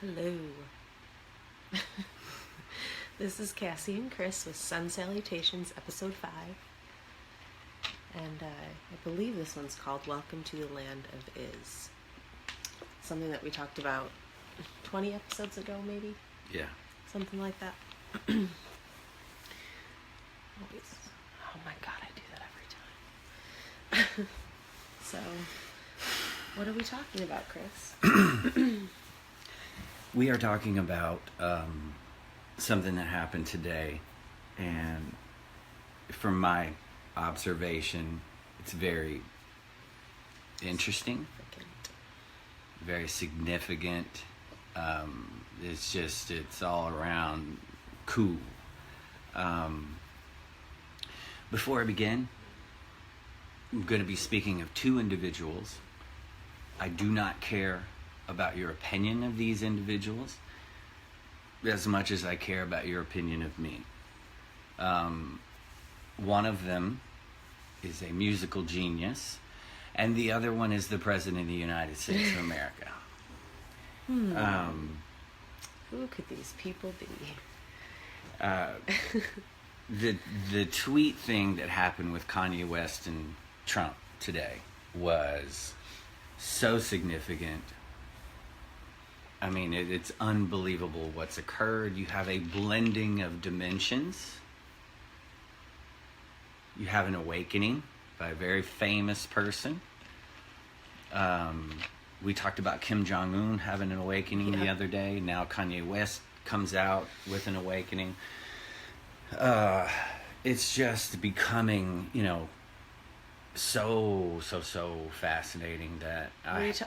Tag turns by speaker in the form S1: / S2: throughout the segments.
S1: Hello. This is Cassie and Chris with Salutations, episode 5. And I believe this one's called Welcome to the Land of Is. Something that we talked about 20 episodes ago, maybe?
S2: Yeah.
S1: Something like that. Always. Oh my god, I do that every time. So, what are we talking about, Chris?
S2: We are talking about something that happened today, and from my observation, it's very interesting, very significant. It's all around cool. Before I begin, I'm going to be speaking of two individuals. I do not care about your opinion of these individuals as much as I care about your opinion of me. One of them is a musical genius, and the other one is the President of the United States of America.
S1: Who could these people be?
S2: The tweet thing that happened with Kanye West and Trump today was so significant. I mean, it's unbelievable what's occurred. You have a blending of dimensions. You have an awakening by a very famous person. We talked about Kim Jong-un having an awakening the other day. Now Kanye West comes out with an awakening. It's just becoming, so fascinating that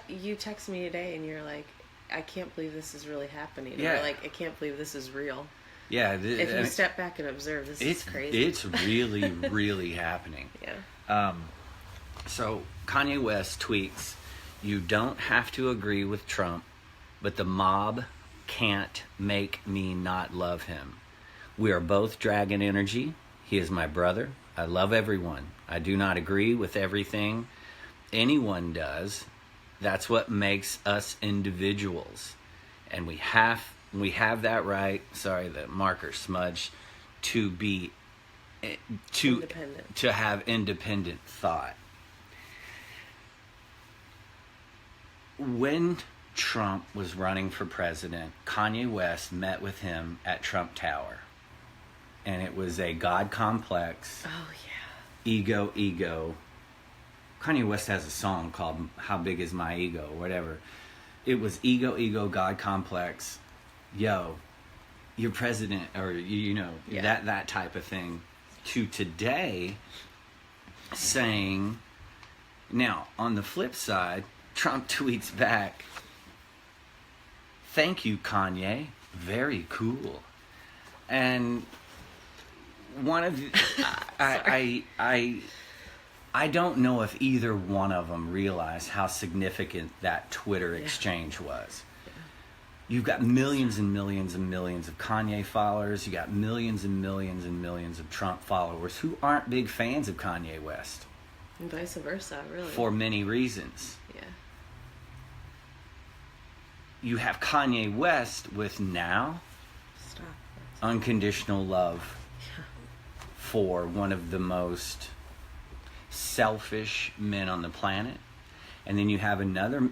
S1: you text me today and you're like, I can't believe this is really happening.
S2: Yeah.
S1: Or like, I can't believe this is real.
S2: Yeah.
S1: If you step back and observe, this is crazy.
S2: It's really, really happening.
S1: Yeah.
S2: So Kanye West tweets, "You don't have to agree with Trump, but the mob can't make me not love him. We are both dragon energy. He is my brother. I love everyone. I do not agree with everything anyone does. That's what makes us individuals. And we have that right," sorry, the marker smudged, "to be
S1: Independent.
S2: to have independent thought." When Trump was running for president, Kanye West met with him at Trump Tower. And it was a God complex.
S1: Oh, yeah.
S2: Ego. Kanye West has a song called "How Big Is My Ego?" or whatever. It was ego, God complex. Yo, you're president, or that type of thing. To today, saying, now on the flip side, Trump tweets back, "Thank you, Kanye. Very cool." And one of I don't know if either one of them realized how significant that Twitter exchange was.
S1: Yeah.
S2: You've got millions and millions and millions of Kanye followers. You got millions and millions and millions of Trump followers who aren't big fans of Kanye West.
S1: And vice versa, really.
S2: For many reasons.
S1: Yeah.
S2: You have Kanye West with now
S1: Stop.
S2: unconditional love
S1: Yeah.
S2: for one of the most selfish men on the planet. And then you have another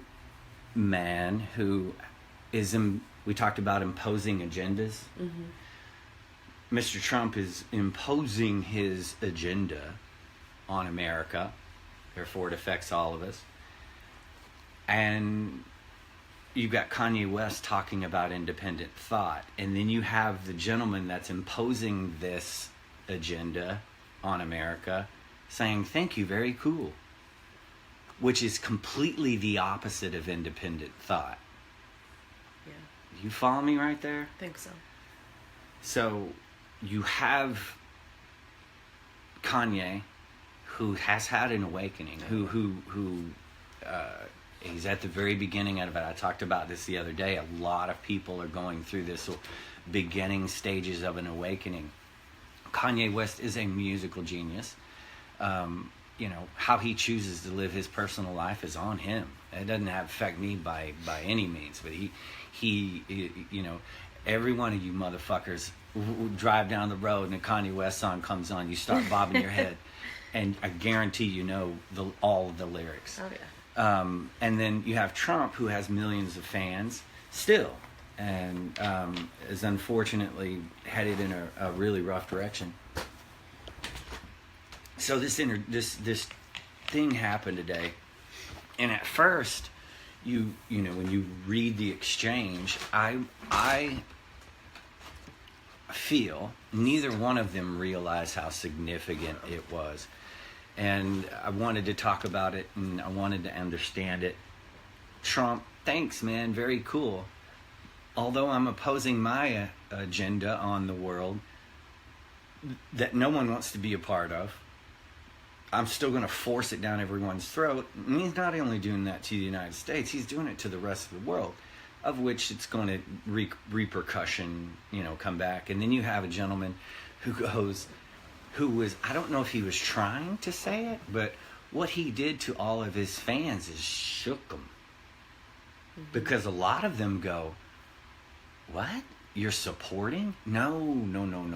S2: man who is, we talked about imposing agendas.
S1: Mm-hmm.
S2: Mr. Trump is imposing his agenda on America. Therefore, it affects all of us. And you've got Kanye West talking about independent thought. And then you have the gentleman that's imposing this agenda on America saying, "Thank you, very cool," which is completely the opposite of independent thought.
S1: Yeah.
S2: You follow me right there?
S1: I think so.
S2: So you have Kanye, who has had an awakening, who he's at the very beginning of it. I talked about this the other day. A lot of people are going through this beginning stages of an awakening. Kanye West is a musical genius. how he chooses to live his personal life is on him. It doesn't affect me by any means. But he every one of you motherfuckers drive down the road and a Kanye West song comes on, you start bobbing your head, and I guarantee all of the lyrics.
S1: Oh yeah.
S2: And then you have Trump, who has millions of fans still, and is unfortunately headed in a really rough direction. So this thing happened today, and at first, when you read the exchange, I feel neither one of them realized how significant it was, and I wanted to talk about it, and I wanted to understand it. Trump, thanks, man, very cool. Although I'm opposing my agenda on the world that no one wants to be a part of, I'm still going to force it down everyone's throat. And he's not only doing that to the United States, he's doing it to the rest of the world, of which it's going to repercussion, come back. And then you have a gentleman who was, I don't know if he was trying to say it, but what he did to all of his fans is shook them. Mm-hmm. Because a lot of them go, what? You're supporting? No.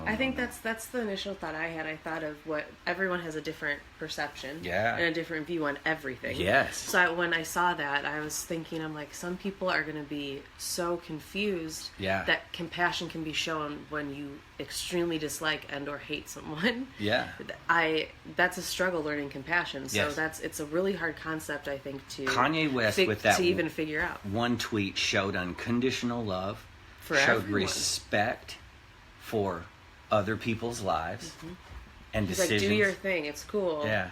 S1: I think that's the initial thought I had. I thought of what everyone has a different perception,
S2: yeah,
S1: and a different view on everything.
S2: Yes.
S1: So when I saw that, I was thinking, I'm like, some people are going to be so confused,
S2: yeah,
S1: that compassion can be shown when you extremely dislike and or hate someone.
S2: Yeah.
S1: That's a struggle learning compassion. So
S2: yes.
S1: it's a really hard concept, I think, to
S2: Kanye West with that
S1: to even figure out.
S2: One tweet showed unconditional love.
S1: For
S2: showed
S1: everyone.
S2: Respect for other people's lives, mm-hmm, and
S1: He's
S2: decisions.
S1: Like, do your thing. It's cool.
S2: Yeah,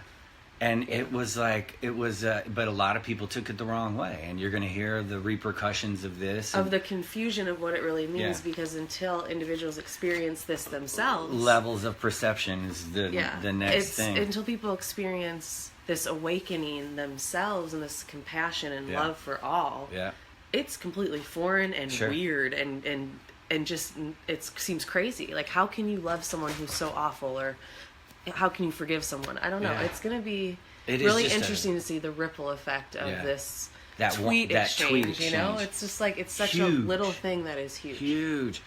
S2: and yeah. It was, but a lot of people took it the wrong way, and you're going to hear the repercussions of this,
S1: of the confusion of what it really means,
S2: yeah,
S1: because until individuals experience this themselves,
S2: levels of perception is the next thing.
S1: Until people experience this awakening themselves and this compassion and
S2: yeah,
S1: love for all.
S2: Yeah.
S1: It's completely foreign and
S2: sure,
S1: weird and just it seems crazy. Like, how can you love someone who's so awful, or how can you forgive someone? I don't know. Yeah. It's going to be really interesting to see the ripple effect of this tweet exchange. It's just like, it's such a little thing that is huge.
S2: Huge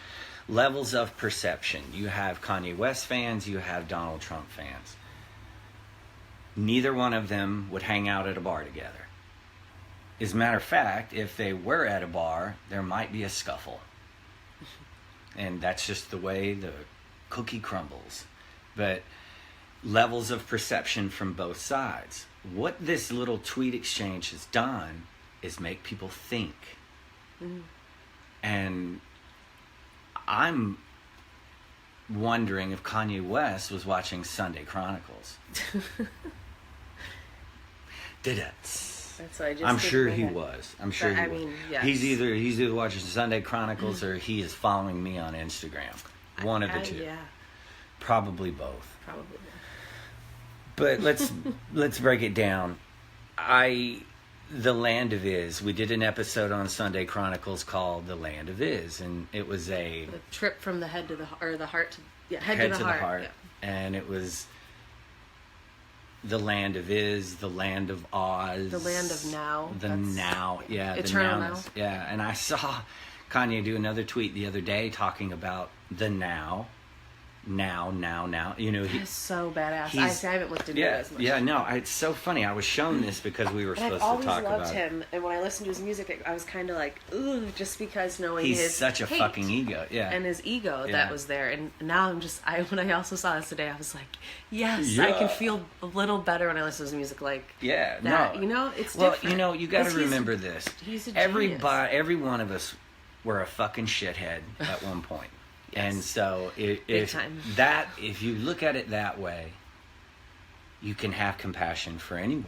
S2: levels of perception. You have Kanye West fans. You have Donald Trump fans. Neither one of them would hang out at a bar together. As a matter of fact, if they were at a bar, there might be a scuffle. And that's just the way the cookie crumbles. But levels of perception from both sides. What this little tweet exchange has done is make people think. Mm-hmm. And I'm wondering if Kanye West was watching Sunday Chronicles. Did it?
S1: That's what I just
S2: I'm sure he was. I'm sure he was.
S1: Yes.
S2: He's either watching Sunday Chronicles or he is following me on Instagram. One of the two.
S1: Yeah.
S2: Probably both.
S1: Probably both.
S2: But let's break it down. The Land of Is. We did an episode on Sunday Chronicles called The Land of Is, and it was a
S1: trip from the head to the heart to head to the heart. Yeah.
S2: And it was the Land of Is, the Land of Oz,
S1: the Land of Now,
S2: yeah,
S1: eternal
S2: the
S1: now.
S2: Yeah. And I saw Kanye do another tweet the other day talking about the now.
S1: He's so badass. I haven't looked into it as much.
S2: Yeah, no, it's so funny. I was shown this because we were supposed to talk about it.
S1: I've always loved him, and when I listened to his music, I was kind of like, ooh, just because knowing
S2: he's such a fucking ego, yeah,
S1: and his ego that was there. And now when I also saw this today, I was like, yes, I can feel a little better when I listen to his music, like that. No, it's different.
S2: Well, you got to remember this.
S1: He's a genius.
S2: Every one of us were a fucking shithead at one point. Yes. And so if you look at it that way, you can have compassion for anyone.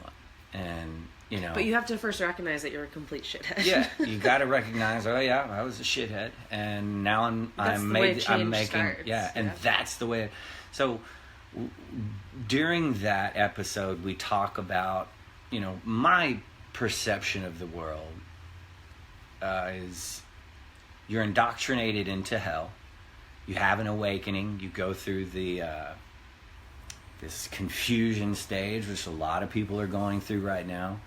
S2: And,
S1: But you have to first recognize that you're a complete shithead.
S2: Yeah, you got to recognize, oh yeah, I was a shithead, and now I'm making
S1: starts.
S2: And that's the way. So during that episode, we talk about, my perception of the world is you're indoctrinated into hell. You have an awakening. You go through the this confusion stage, which a lot of people are going through right now.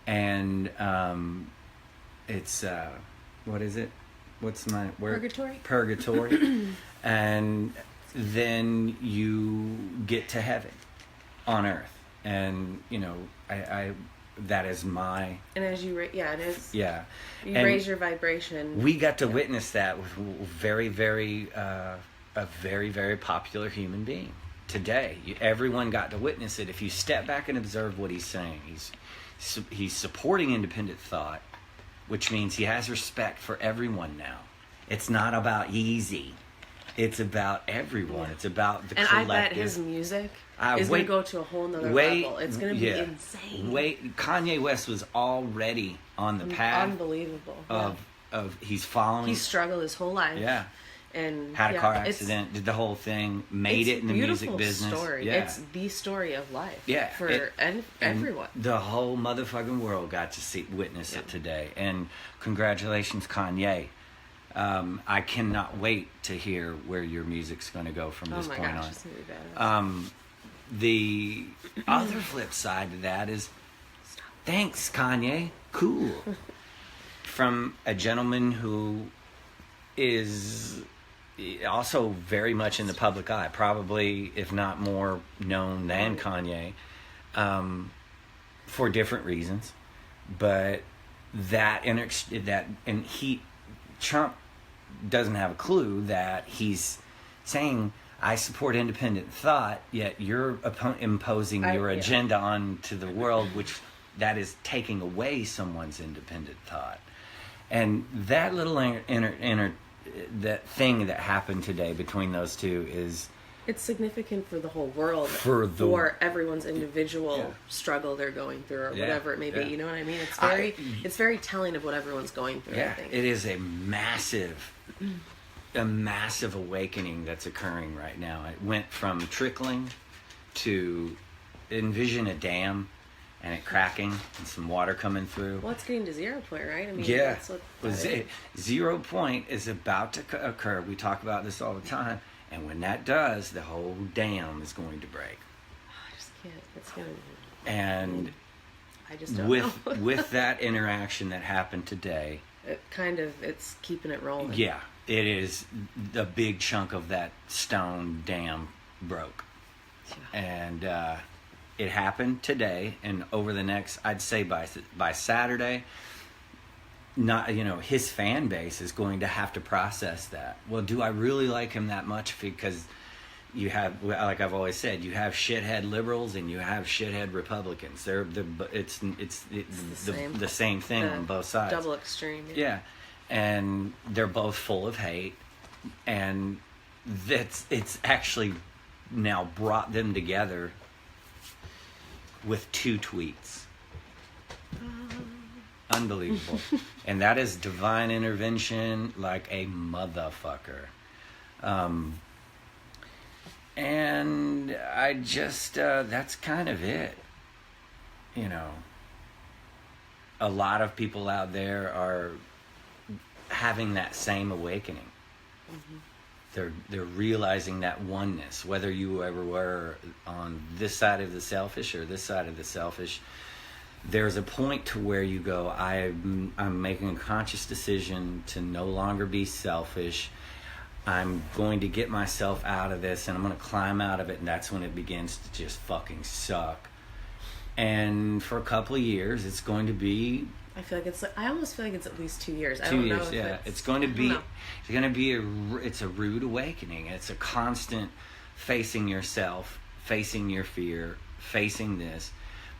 S2: And it's what is it? What's my word? Purgatory. And then you get to heaven on earth, and I that is my.
S1: And as you it is.
S2: Yeah.
S1: You raise your vibration.
S2: We got to witness that with very, very a very, very popular human being today. Everyone got to witness it. If you step back and observe what he's saying, he's supporting independent thought, which means he has respect for everyone now. It's not about Yeezy. It's about everyone. Yeah. It's about the collective. And I bet
S1: his music is going to go to a whole nother level. It's going to be insane.
S2: Kanye West was already on the path.
S1: Unbelievable.
S2: Of he's following.
S1: He struggled his whole life.
S2: Yeah.
S1: And
S2: had a car accident, did the whole thing, made it in the music business.
S1: Story. Yeah. It's the story of life.
S2: Yeah.
S1: For everyone.
S2: The whole motherfucking world got to witness it today. And congratulations, Kanye. I cannot wait to hear where your music's going to go from this point on.
S1: It's gonna be badass.
S2: The other flip side to that is, thanks, Kanye. Cool. From a gentleman who is also very much in the public eye, probably, if not more known than Kanye, for different reasons. But Trump doesn't have a clue that he's saying, I support independent thought, yet you're imposing your agenda onto the world, which that is taking away someone's independent thought. And that little that thing that happened today between those two is...
S1: It's significant for the whole world, for everyone's individual struggle they're going through, or whatever it may be. You know what I mean? It's very telling of what everyone's going through.
S2: Yeah,
S1: I think
S2: it is a massive awakening that's occurring right now. It went from trickling to envision a dam and it cracking and some water coming through.
S1: Well, it's getting to 0 point, right? I mean,
S2: that's what 0 point is about to occur. We talk about this all the time. And when that does, the whole dam is going to break.
S1: I just can't. It's going to.
S2: And
S1: I just don't know.
S2: with that interaction that happened today,
S1: it's keeping it rolling.
S2: Yeah, it is. A big chunk of that stone dam broke, and it happened today. And over the next, I'd say by Saturday. His fan base is going to have to process that. Well, do I really like him that much? Because you have, like I've always said, you have shithead liberals and you have shithead Republicans. It's the same thing on both sides.
S1: Double extreme.
S2: Yeah, and they're both full of hate, and it's actually now brought them together with 2 tweets. Unbelievable. And that is divine intervention like a motherfucker. And I just, that's kind of it. A lot of people out there are having that same awakening. Mm-hmm. They're realizing that oneness, whether you ever were on this side of the selfish or this side of the selfish. There's a point to where you go, I'm making a conscious decision to no longer be selfish. I'm going to get myself out of this, and I'm going to climb out of it, and that's when it begins to just fucking suck. And for a couple of years, it's going to be...
S1: I almost feel like it's at least 2 years.
S2: 2 years, yeah. It's going to be... It's a rude awakening. It's a constant facing yourself, facing your fear, facing this.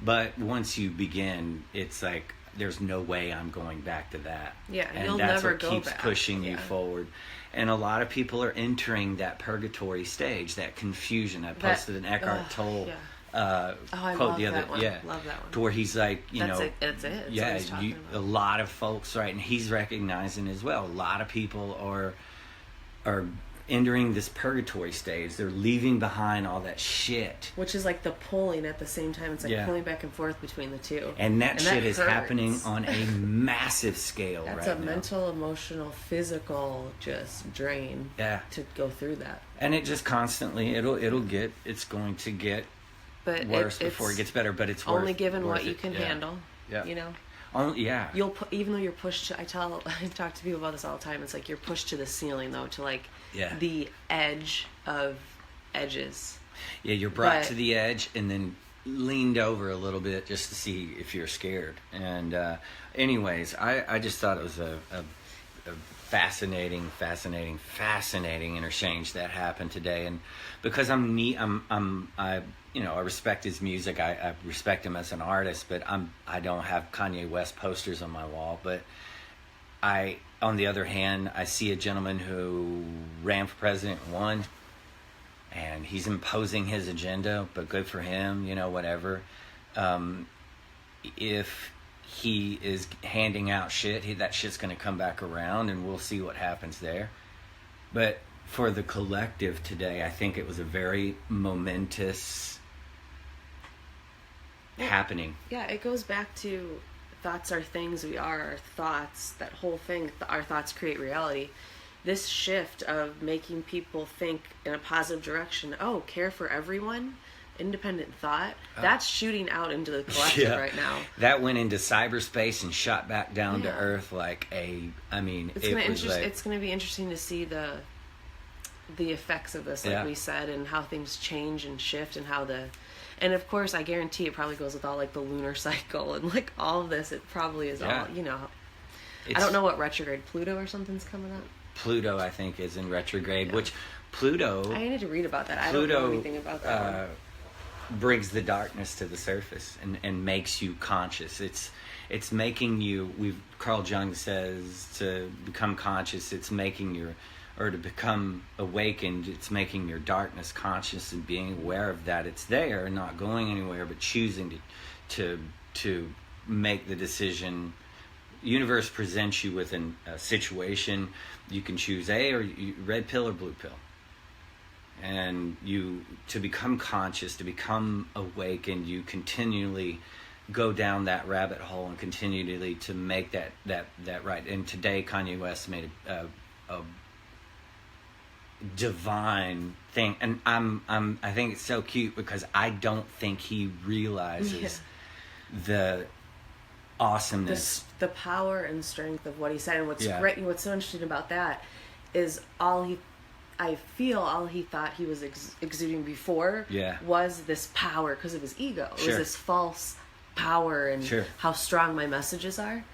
S2: But once you begin, it's like there's no way I'm going back to that.
S1: Yeah,
S2: and
S1: you'll
S2: that's
S1: never
S2: what
S1: go
S2: keeps
S1: back.
S2: pushing you forward. And a lot of people are entering that purgatory stage, that confusion. I posted an Eckhart Tolle quote the other
S1: one. Love that one.
S2: To where he's like,
S1: That's it.
S2: Yeah, a lot of folks, right? And he's recognizing as well. A lot of people are entering this purgatory stage. They're leaving behind all that shit.
S1: Which is like the pulling at the same time. It's like pulling back and forth between the two.
S2: And that shit is happening on a massive scale right now.
S1: That's a mental, emotional, physical just drain to go through that.
S2: And it just constantly, it's going to get worse before it gets better, but it's
S1: only given what you can handle, you know? Even though you're pushed to, I talk to people about this all the time, it's like you're pushed to the ceiling though, to like the edge of edges. Yeah, you're brought to the edge and then leaned over a little bit just to see if you're scared. And anyways, I just thought it was a fascinating interchange that happened today. And because I respect his music. I respect him as an artist, but I don't have Kanye West posters on my wall. But on the other hand, I see a gentleman who ran for president and won, and he's imposing his agenda. But good for him, whatever. If he is handing out shit, that shit's going to come back around, and we'll see what happens there. But for the collective today, I think it was a very momentous happening. Yeah, it goes back to thoughts are things we are, our thoughts, that whole thing, our thoughts create reality. This shift of making people think in a positive direction, care for everyone, independent thought, that's shooting out into the collective right now. That went into cyberspace and shot back down to Earth like it's going to be interesting to see the effects of this, like we said, and how things change and shift, and and of course, I guarantee it probably goes with all like the lunar cycle and like all of this. It probably is all, I don't know what retrograde, Pluto or something's coming up. Pluto, I think, is in retrograde, which Pluto... I need to read about that. I don't know anything about that brings the darkness to the surface and makes you conscious. It's making you... Carl Jung says to become conscious, it's making to become awakened, it's making your darkness conscious and being aware of that it's there and not going anywhere, but choosing to make the decision. Universe presents you with a situation. You can choose red pill or blue pill. And to become conscious, to become awakened, you continually go down that rabbit hole and continually to make that right. And today Kanye West made a divine thing, and I think it's so cute because I don't think he realizes the awesomeness, the power and strength of what he said. And what's great, what's so interesting about that is all he thought he was exuding before was this power because of his ego. It was this false power and how strong my messages are.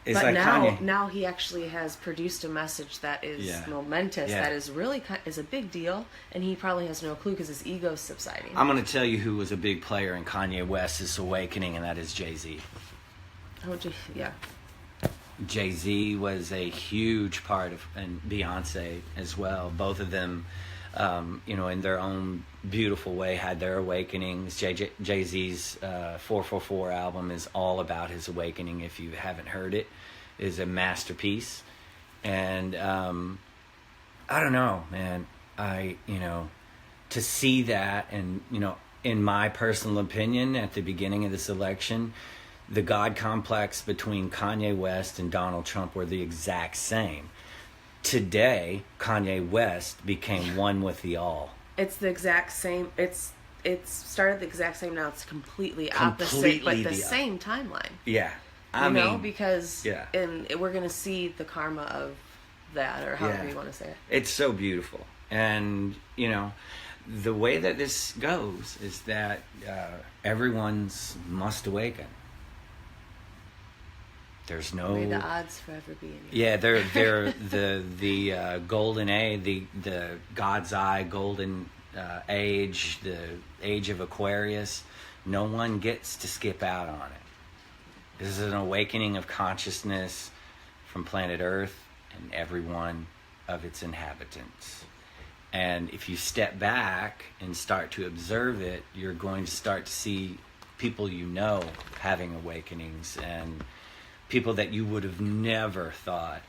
S1: It's but like now he actually has produced a message that is momentous, that is really is a big deal, and he probably has no clue because his ego's subsiding. I'm going to tell you who was a big player in Kanye West's awakening, and that is Jay-Z. Jay-Z was a huge part of, and Beyonce as well. Both of them, in their own beautiful way, had their awakenings. Jay-Z's 444 album is all about his awakening. If you haven't heard it, is a masterpiece. And I don't know, man. To see that, and in my personal opinion, at the beginning of this election, the God complex between Kanye West and Donald Trump were the exact same. Today, Kanye West became one with the all. It's the exact same. It's started the exact same. Now it's completely opposite, but the same timeline. Yeah, because and we're going to see the karma of that, or however you want to say it. It's so beautiful, and the way that this goes is that everyone's must awaken. There's no. May the odds forever be in you. Yeah, they're the golden age, the God's eye golden age, the age of Aquarius. No one gets to skip out on it. This is an awakening of consciousness from planet Earth and every one of its inhabitants. And if you step back and start to observe it, you're going to start to see people having awakenings, and people that you would have never thought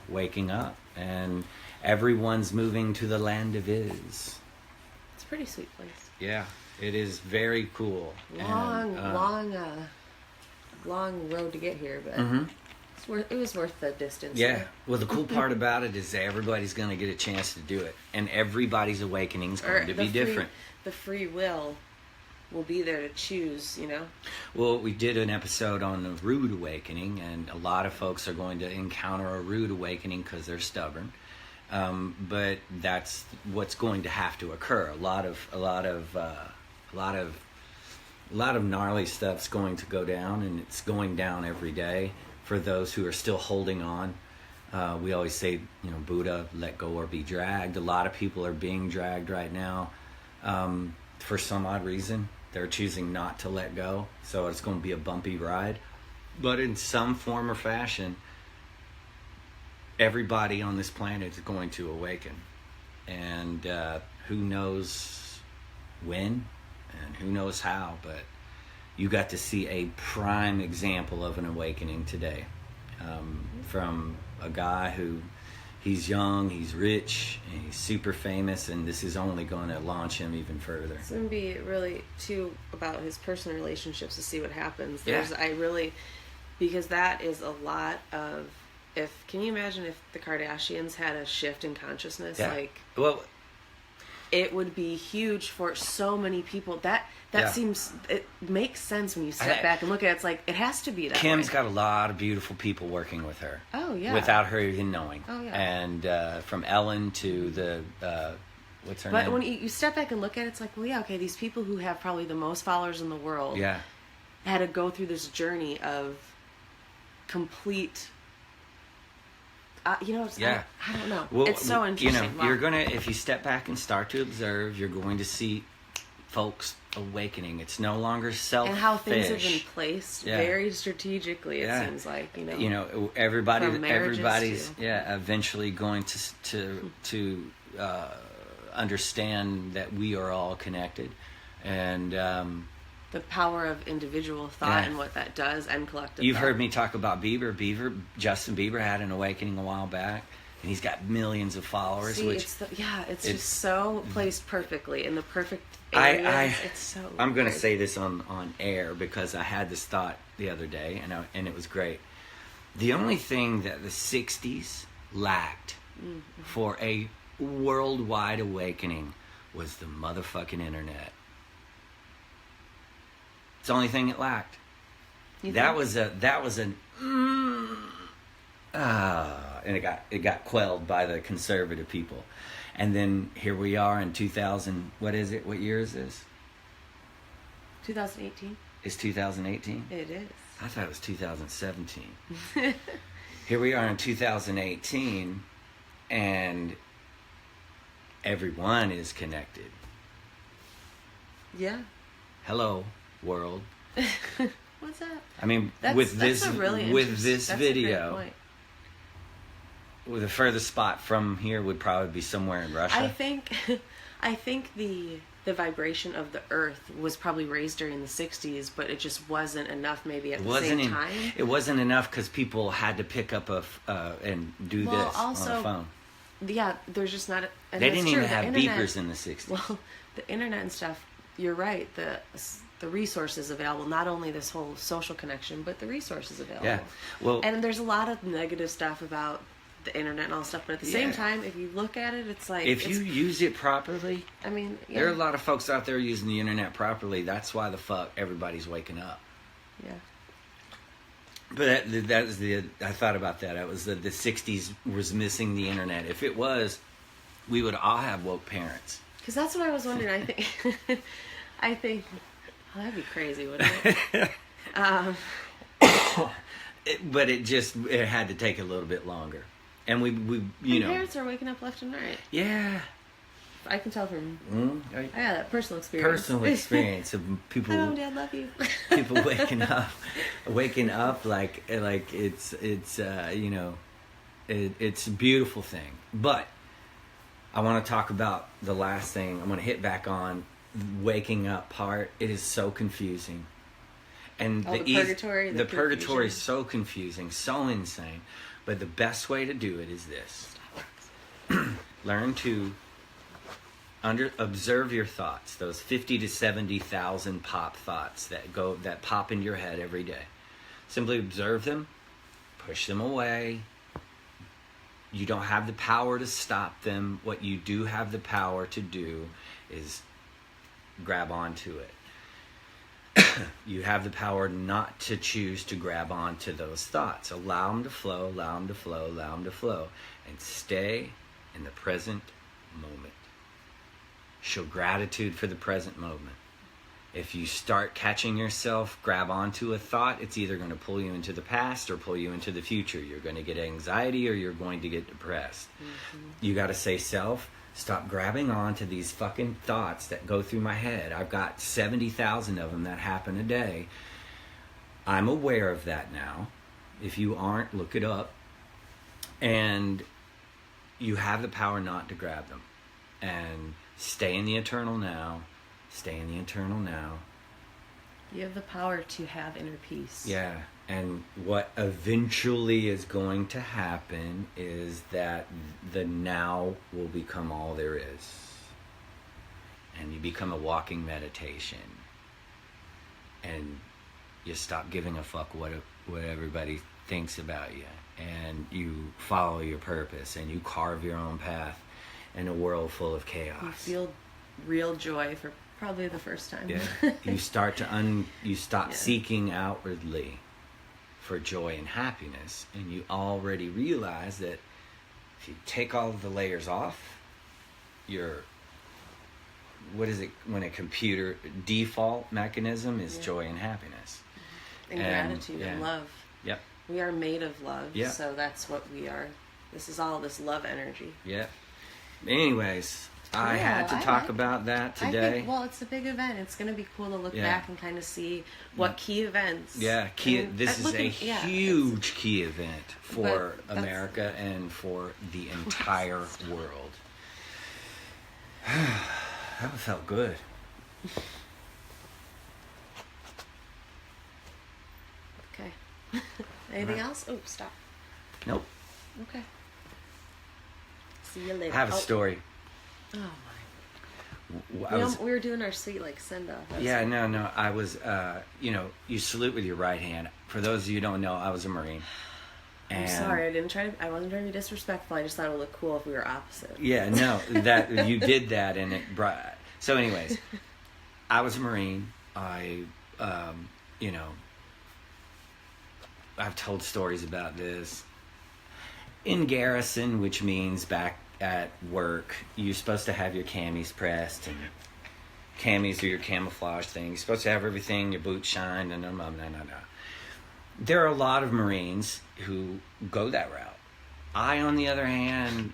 S2: waking up, and everyone's moving to the land of Iz.
S1: It's a pretty sweet place.
S2: Yeah, it is very cool.
S1: Long road to get here, but it was worth the distance.
S2: Yeah.
S1: Right?
S2: Well, the cool part about it is that everybody's going to get a chance to do it, and everybody's awakening is going to be different.
S1: The free will be there to choose,
S2: Well, we did an episode on the rude awakening, and a lot of folks are going to encounter a rude awakening because they're stubborn. But that's what's going to have to occur. A lot of gnarly stuff's going to go down, and it's going down every day for those who are still holding on. We always say, Buddha, let go or be dragged. A lot of people are being dragged right now. For some odd reason, they're choosing not to let go. So it's going to be a bumpy ride. But in some form or fashion, everybody on this planet is going to awaken. And who knows when and who knows how, but you got to see a prime example of an awakening today, from a guy who, he's young, he's rich, and he's super famous, and this is only going to launch him even further.
S1: It's going to be really, too, about his personal relationships to see what happens.
S2: Yeah.
S1: Because that is a lot of, can you imagine if the Kardashians had a shift in consciousness?
S2: Yeah.
S1: It would be huge for so many people. That seems, it makes sense when you step back and look at it. It's like, it has to be that
S2: Kim's
S1: way.
S2: got a lot of beautiful people working with her.
S1: Oh, yeah.
S2: Without her even knowing.
S1: Oh, yeah.
S2: And from Ellen to the, what's her name?
S1: But when you step back and look at it, it's like, well, yeah, okay, these people who have probably the most followers in the world had to go through this journey of complete... I don't know.
S2: Well,
S1: it's so interesting.
S2: You're gonna, if you step back and start to observe, you're going to see folks awakening. It's no longer selfish.
S1: And how things have been placed very strategically. It seems like
S2: everybody's eventually going to understand that we are all connected, and
S1: the power of individual thought and what that does, and collective
S2: You've
S1: thought.
S2: heard me talk about Bieber. Justin Bieber had an awakening a while back, and he's got millions of followers.
S1: See, it's just so placed perfectly in the perfect areas. It's so
S2: I'm going to say this on air because I had this thought the other day, and it was great. The only thing that the 60s lacked for a worldwide awakening was the motherfucking internet. It's the only thing it lacked. And it got quelled by the conservative people. And then here we are in 2000. What is it? What year is this?
S1: 2018.
S2: It's 2018?
S1: It is.
S2: I thought it was 2017. Here we are in 2018, and everyone is connected.
S1: Yeah.
S2: Hello, world.
S1: What's that?
S2: I mean, with this video, the furthest spot from here would probably be somewhere in Russia.
S1: I think the vibration of the Earth was probably raised during the 60s, but it just wasn't enough. Maybe at the same time,
S2: it wasn't enough because people had to pick up and do this on a phone.
S1: Yeah, there's just not.
S2: They didn't even have beepers in the 60s.
S1: Well, the internet and stuff. You're right. The resources available, not only this whole social connection, but the resources available.
S2: Yeah. Well,
S1: and there's a lot of negative stuff about the internet and all stuff, but at the same time, if you look at it, it's like
S2: if you use it properly.
S1: I mean,
S2: there are a lot of folks out there using the internet properly. That's why the fuck everybody's waking up.
S1: Yeah.
S2: But that was I thought about that. It was the 60s was missing the internet. If it was, we would all have woke parents.
S1: Because that's what I was wondering. I think. Oh, that'd be crazy, wouldn't it?
S2: But it had to take a little bit longer, and we
S1: parents are waking up left and right.
S2: Yeah,
S1: I can tell from I got that personal experience.
S2: Of people.
S1: Hello, Dad, love you.
S2: People waking up like it's it's a beautiful thing. But I want to talk about the last thing. I'm going to hit back on waking up part. It is so confusing. And
S1: the purgatory.
S2: The purgatory is so confusing, so insane. But the best way to do it is this. Learn to observe your thoughts, those 50 to 70,000 pop thoughts that pop into your head every day. Simply observe them, push them away. You don't have the power to stop them. What you do have the power to do is grab onto it. You have the power not to choose to grab onto those thoughts. Allow them to flow, allow them to flow, allow them to flow. And stay in the present moment. Show gratitude for the present moment. If you start catching yourself grab onto a thought, it's either going to pull you into the past or pull you into the future. You're going to get anxiety or you're going to get depressed. Mm-hmm. You got to say, self, stop grabbing on to these fucking thoughts that go through my head. I've got 70,000 of them that happen a day. I'm aware of that now. If you aren't, look it up. And you have the power not to grab them. And stay in the eternal now. Stay in the eternal now.
S1: You have the power to have inner peace.
S2: Yeah. And what eventually is going to happen is that the now will become all there is. And you become a walking meditation. And you stop giving a fuck what everybody thinks about you. And you follow your purpose. And you carve your own path in a world full of chaos.
S1: You feel real joy for probably the first time.
S2: Yeah. You start to you stop seeking outwardly for joy and happiness, and you already realize that if you take all of the layers off, what is it when a computer default mechanism is joy and happiness.
S1: And gratitude and love.
S2: Yep.
S1: We are made of love,
S2: yep.
S1: So that's what we are. This is all this love energy.
S2: Yeah. Anyways, I had to talk about that today.
S1: It's a big event. It's going to be cool to look back and kind of see what key events.
S2: Yeah, this is a huge key event for America and for the entire world. That felt good.
S1: Okay. Anything else? Oh, stop.
S2: Nope.
S1: Okay. See you later.
S2: I have a story.
S1: Oh my. We were doing our sweet send off.
S2: Yeah, no. I was, you salute with your right hand. For those of you who don't know, I was a Marine.
S1: I'm sorry, I wasn't trying to be disrespectful. I just thought it would look cool if we were opposite.
S2: Yeah, no, that you did that, and it brought. So, anyways, I was a Marine. I've told stories about this. In garrison, which means back at work, you're supposed to have your camis pressed, and camis are your camouflage thing. You're supposed to have everything, your boots shined, and no. There are a lot of Marines who go that route. I, on the other hand,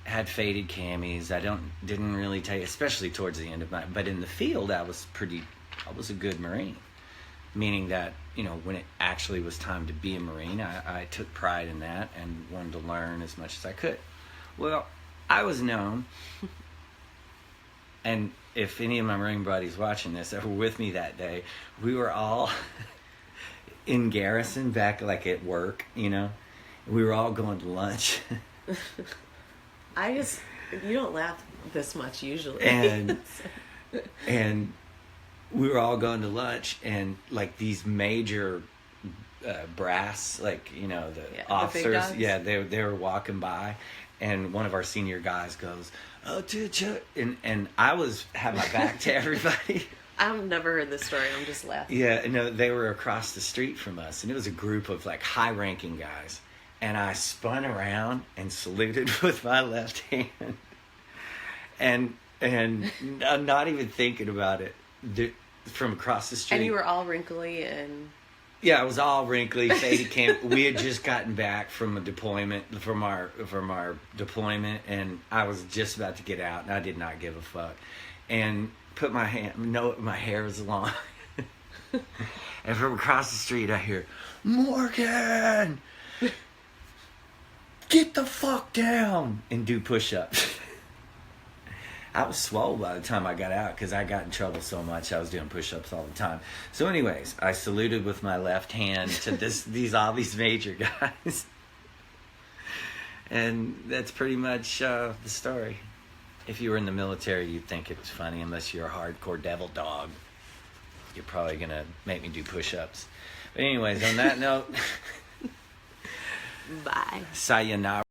S2: had faded camis. Didn't really take, especially towards the end of but in the field, I was a good Marine. Meaning that, when it actually was time to be a Marine, I took pride in that and wanted to learn as much as I could. Well, I was known, and if any of my Marine buddies watching this that were with me that day, we were all in garrison back at work, we were all going to lunch.
S1: You don't laugh this much usually.
S2: And we were all going to lunch, and these major brass, the officers, they were walking by, and one of our senior guys goes, "Oh, and I had my back to everybody."
S1: I've never heard this story. I'm just laughing.
S2: Yeah, no, they were across the street from us, and it was a group of high-ranking guys, and I spun around and saluted with my left hand, and I'm not even thinking about it. From across the street.
S1: And you were all wrinkly and...
S2: Yeah, I was all wrinkly, faded camp. We had just gotten back from a deployment, from our deployment, and I was just about to get out, and I did not give a fuck. And put my hair was long. And from across the street, I hear, "Morgan! Get the fuck down!" And do push-ups. I was swole by the time I got out because I got in trouble so much. I was doing push-ups all the time. So anyways, I saluted with my left hand to all these major guys. And that's pretty much the story. If you were in the military, you'd think it was funny. Unless you're a hardcore devil dog, you're probably going to make me do push-ups. But anyways, on that note,
S1: bye.
S2: sayonara.